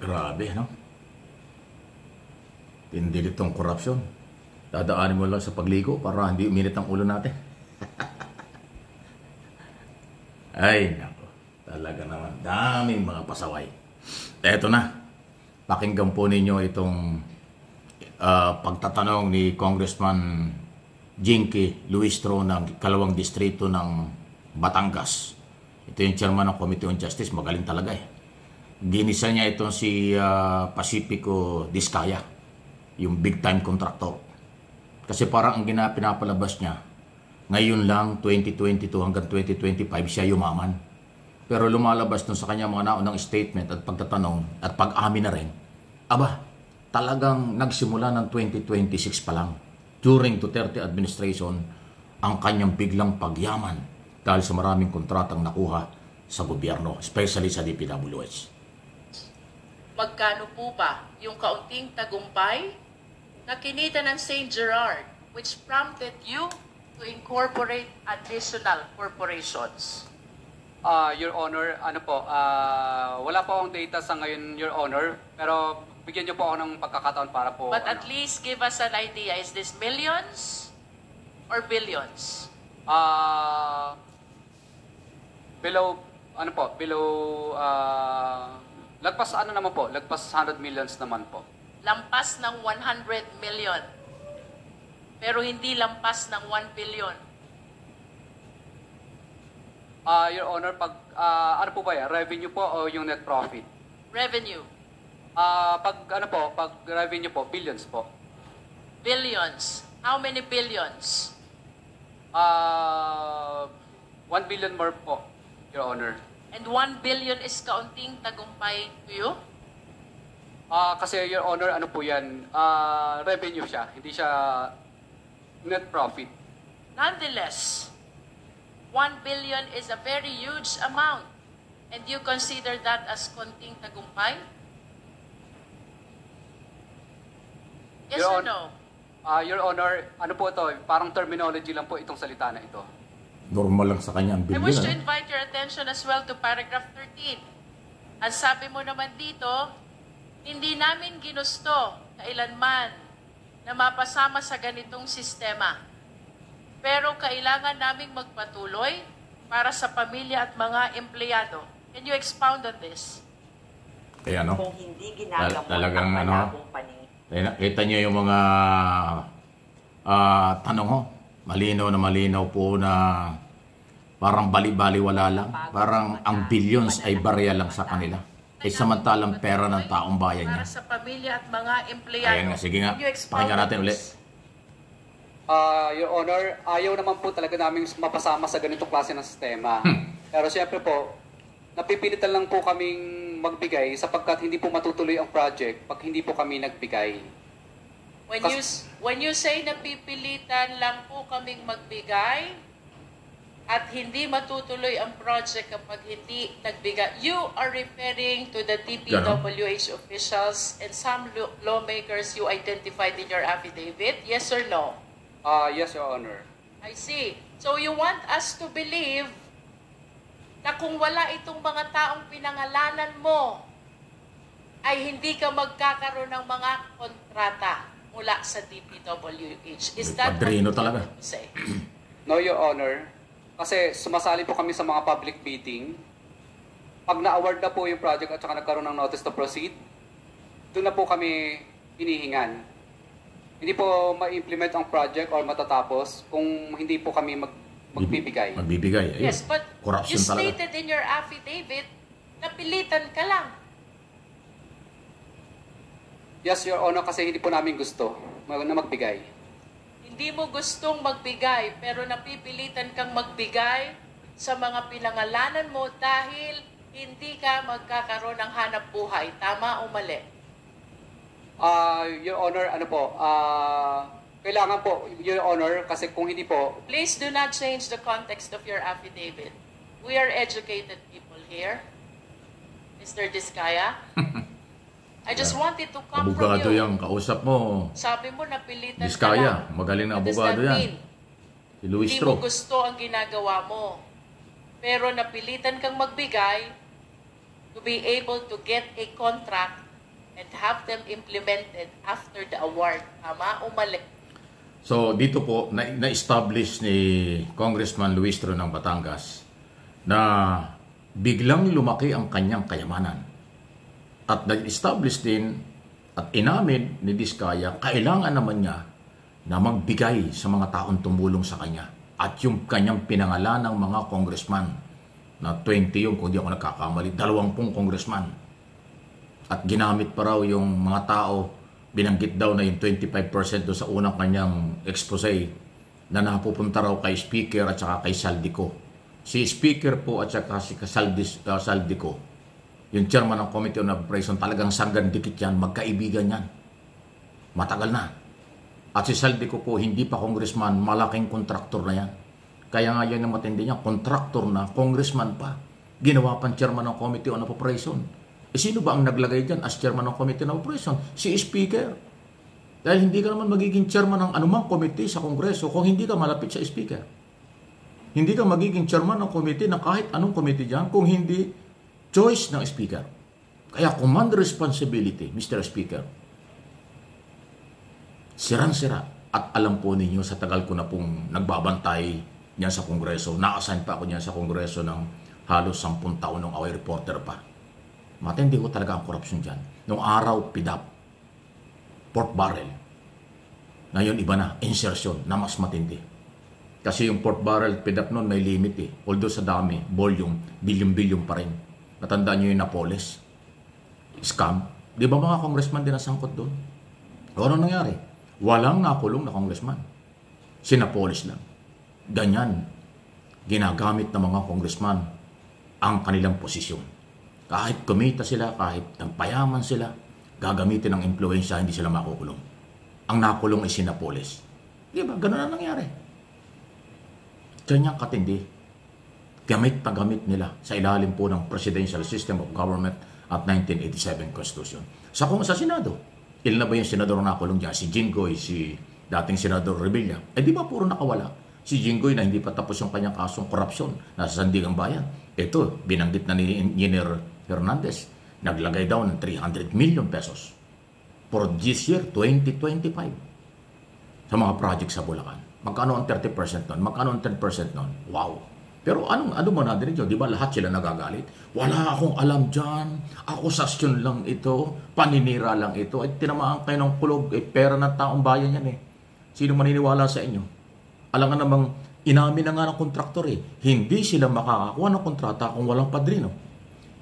Grabe, no? Tindi itong korupsyon. Dadaanin mo lang sa pagligo para hindi uminit ang ulo natin. Ay, nako. Talaga naman. Daming mga pasaway. Eto na. Pakinggan po ninyo itong pagtatanong ni Congressman Jinky Luistro ng Kalawang Distrito ng Batangas. Ito yung chairman ng Committee on Justice. Magaling talaga eh. Ginisa niya itong si Pacifico Discaya, yung big time contractor. Kasi parang ang pinapalabas niya, ngayon lang 2022 hanggang 2025 siya yumaman. Pero lumalabas dun sa kanya mga naunang statement at pagtatanong at pag-amin na rin, aba, talagang nagsimula ng 2026 pa lang. During Duterte administration, ang kanyang biglang pagyaman dahil sa maraming kontratang nakuha sa gobyerno, especially sa DPWH. Magkano po ba yung kaunting tagumpay na kinita ng St. Gerard which prompted you to incorporate additional corporations? Your Honor, wala po akong data sa ngayon, Your Honor, pero bigyan niyo po ako ng pagkakataon para po... But at least give us an idea, is this millions or billions? Lagpas lagpas 100 millions naman po. Lampas ng 100 million. Pero hindi lampas ng 1 billion. Your Honor, ano po ba yan? Revenue po o yung net profit? Revenue. Pag revenue po, billions po. Billions. How many billions? 1 billion more po, Your Honor. And 1 billion is kaunting tagumpay to you? Kasi, Your Honor, ano po yan? Revenue siya, hindi siya net profit. Nonetheless, 1 billion is a very huge amount. And you consider that as konting tagumpay? Yes or no? Your Honor, ano po ito? Parang terminology lang po itong salita na ito. Normal lang sa kanya ang I bilyon. wish to invite your attention as well to paragraph 13. Ang sabi mo naman dito, hindi namin ginusto kailanman na mapasama sa ganitong sistema. Pero kailangan naming magpatuloy para sa pamilya at mga empleyado. Can you expound on this? Eh ano? Kung hindi ginagamot talagang ang ano? malabong paningin. Kita niyo yung mga tanong ho. Malinaw na malinaw po na parang bali-baliwala lang. Parang ang billions ay barya lang sa kanila. Eh samantalang pera ng taong bayan niya. Para sa pamilya at mga empleyado. Ayan nga, sige nga. Can you expound Pakinggan natin on ulit. this? Your Honor, ayaw naman po talaga namin mapasama sa ganitong klase ng sistema. Pero siyempre po, napipilitan lang po kaming magbigay sapagkat hindi po matutuloy ang project pag hindi po kami nagbigay. When you say napipilitan lang po kaming magbigay at hindi matutuloy ang project kapag hindi nagbigay, you are referring to the DPWH officials and some lawmakers you identified in your affidavit, yes or no? Yes, Your Honor. I see. So you want us to believe na kung wala itong mga taong pinangalanan mo, ay hindi ka magkakaroon ng mga kontrata mula sa DPWH. Is that Padrino what talaga. you say? No, Your Honor. Kasi sumasali po kami sa mga public bidding. Pag na-award na po yung project at saka nagkaroon ng notice to proceed, doon na po kami hinihingan. Hindi po ma-implement ang project or matatapos kung hindi po kami magbibigay. Magbibigay. Ayun. Yes, but Corruption you talaga. stated in your affidavit na pilitan ka lang. Yes, Your Honor, kasi hindi po namin gusto na magbigay. Hindi mo gustong magbigay, pero napipilitan kang magbigay sa mga pinangalanan mo dahil hindi ka magkakaroon ng hanap buhay. Tama o mali? Your Honor, kailangan po, Your Honor, kasi kung hindi po... Please do not change the context of your affidavit. We are educated people here. Mr. Discaya. I just wanted to come Abogado from you. yung kausap mo. Sabi mo, napilitan Discaya. ka lang. Magaling na What does abogado that yan. mean? Si Hindi Luistro. mo gusto ang ginagawa mo. Pero napilitan kang magbigay to be able to get a contract and have them implemented after the award. Tama o mali? So dito po, na-establish ni Congressman Luis Tro ng Batangas na biglang lumaki ang kanyang kayamanan. At nag-establish din at inamin ni Diskaya, kailangan naman niya na magbigay sa mga taong tumulong sa kanya. At yung kanyang pinangalan ng mga congressman, na 20 yung, kung di ako nagkakamali, 20 congressman. At ginamit pa raw yung mga tao, binanggit daw na yung 25% doon sa unang kanyang expose na napupunta raw kay Speaker at saka kay Saldico. Si Speaker po at saka si Saldico, yung chairman ng Committee on Operation, talagang sanggan dikit yan, magkaibigan yan. Matagal na. At si Saldico po, hindi pa congressman, malaking kontraktor na yan. Kaya nga yan ang matindi niya, kontraktor na, congressman pa. Ginawa pang chairman ng Committee on Operation. Sino ba ang naglagay dyan as chairman ng Committee on Operation? Si Speaker. Dahil hindi ka naman magiging chairman ng anumang committee sa Kongreso kung hindi ka malapit sa Speaker. Hindi ka magiging chairman ng committee na kahit anong committee dyan kung hindi choice ng Speaker. Kaya command responsibility, Mr. Speaker. Sirang-sira. At alam po ninyo, sa tagal ko na pong nagbabantay niyan sa Kongreso, na-assign pa ako niyan sa Kongreso ng halos 10 taon nung away reporter pa. Matindi ko talaga ang korupsyon dyan. Nung araw, PIDAP, pork barrel. Ngayon, iba na, insertion, na mas matindi. Kasi yung pork barrel, PIDAP noon may limit eh. Although sa dami, volume, bilyon-bilyon pa rin. Natandaan nyo yung Napoles? Scam. Di ba mga congressman din nasangkot doon? O ano nangyari? Walang nakulong na congressman. Si Napoles lang. Ganyan, ginagamit ng mga congressman ang kanilang posisyon. Kahit kumita sila, kahit payaman sila, gagamitin ng impluensya, hindi sila makukulong. Ang nakulong ay si Napoles. Di ba? Ganun na nangyari. Diyan yung katindi. Gamit pa gamit nila sa ilalim po ng Presidential System of Government at 1987 Constitution. Sa Senado, ilan na ba yung senador na nakulong dyan? Si Jinggoy, si dating Senador Revilla. Eh di ba puro nakawala? Si Jinggoy na hindi pa tapos yung kanyang kasong korupsyon nasa Sandigang Bayan. Ito, binanggit na ni Engineer Hernandez, naglagay daw ng 300 million pesos for this year, 2025, sa mga project sa Bulacan. Magkano ang 30% nun? Magkano ang 10% nun? Wow! Pero ano mo na din ito? Di ba lahat sila nagagalit? Wala akong alam dyan. Akusasyon lang ito. Paninira lang ito. Ay tinamaan kayo ng kulog. Pera ng taong bayan yan eh. Sino maniniwala sa inyo? Alam nga namang inamin na nga ng kontraktor eh. Hindi sila makakakuha ng kontrata kung walang padrino.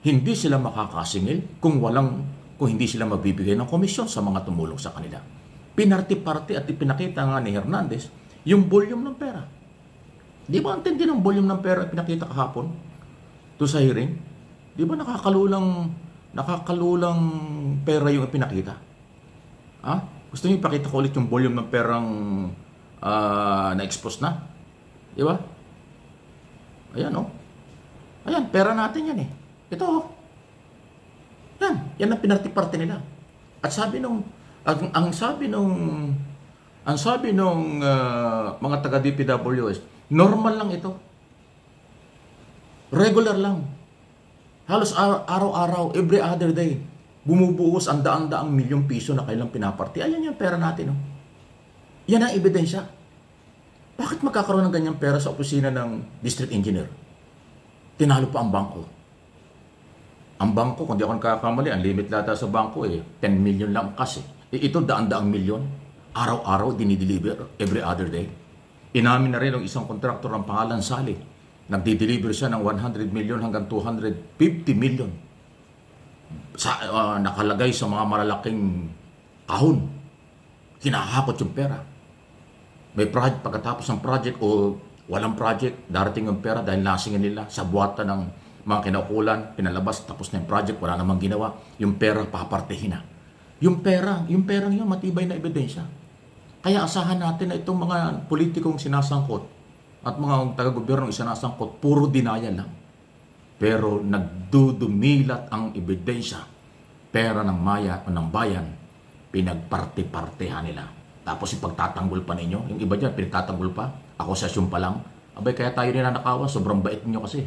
Hindi sila makakasingil kung hindi sila mabibigay ng komisyon sa mga tumulong sa kanila. Pinarti-parti at ipinakita nga ni Hernandez yung volume ng pera. Di ba ang tindi ng volume ng pera pinakita kahapon to sa hearing? Di ba nakakalulang pera yung ipinakita? Ha? Gusto niyo ipakita ko ulit yung volume ng perang na-expose na? Di ba? Ayan, oh. Ayan, pera natin yan eh. Ito, oh. Yan ang pinarti-parte nila. At sabi nung, ang sabi nung mga taga-DPWS, normal lang ito. Regular lang. Halos araw-araw, every other day, bumubuhos ang daan-daang milyong piso na kailang pinaparte. Ayan yung pera natin, oh. Yan ang ebidensya. Bakit magkakaroon ng ganyang pera sa opisina ng district engineer? Tinalo pa ang bangko. Ang bangko, kung di ako nakakamali, ang limit lata sa bangko 10 million lang cash eh. Ito daan-daang milyon. Araw-araw dinideliver, every other day. Inamin na rin ng isang kontraktor ng pangalan Sally. Nagdi-deliver siya ng 100 million hanggang 250 million. Nakalagay sa mga malalaking kahon. Hinahakot yung pera. May project, pagkatapos ng project o walang project, darating yung pera dahil nasingin nila sa buwata ng mga kinaukulan, pinalabas, tapos na yung project, wala namang ginawa, yung pera papartehin na. Yung perang yun, matibay na ebidensya. Kaya asahan natin na itong mga politikong sinasangkot at mga taga-gobyernong isinasangkot, puro denial lang. Pero nagdudumilat ang ebidensya. Pera ng bayan, pinagparte-partehan nila. Tapos ipagtatanggol pa ninyo. Yung iba dyan, pinagtatanggol pa. Akusasyon pa lang. Abay, kaya tayo ninanakawan, sobrang bait ninyo kasi.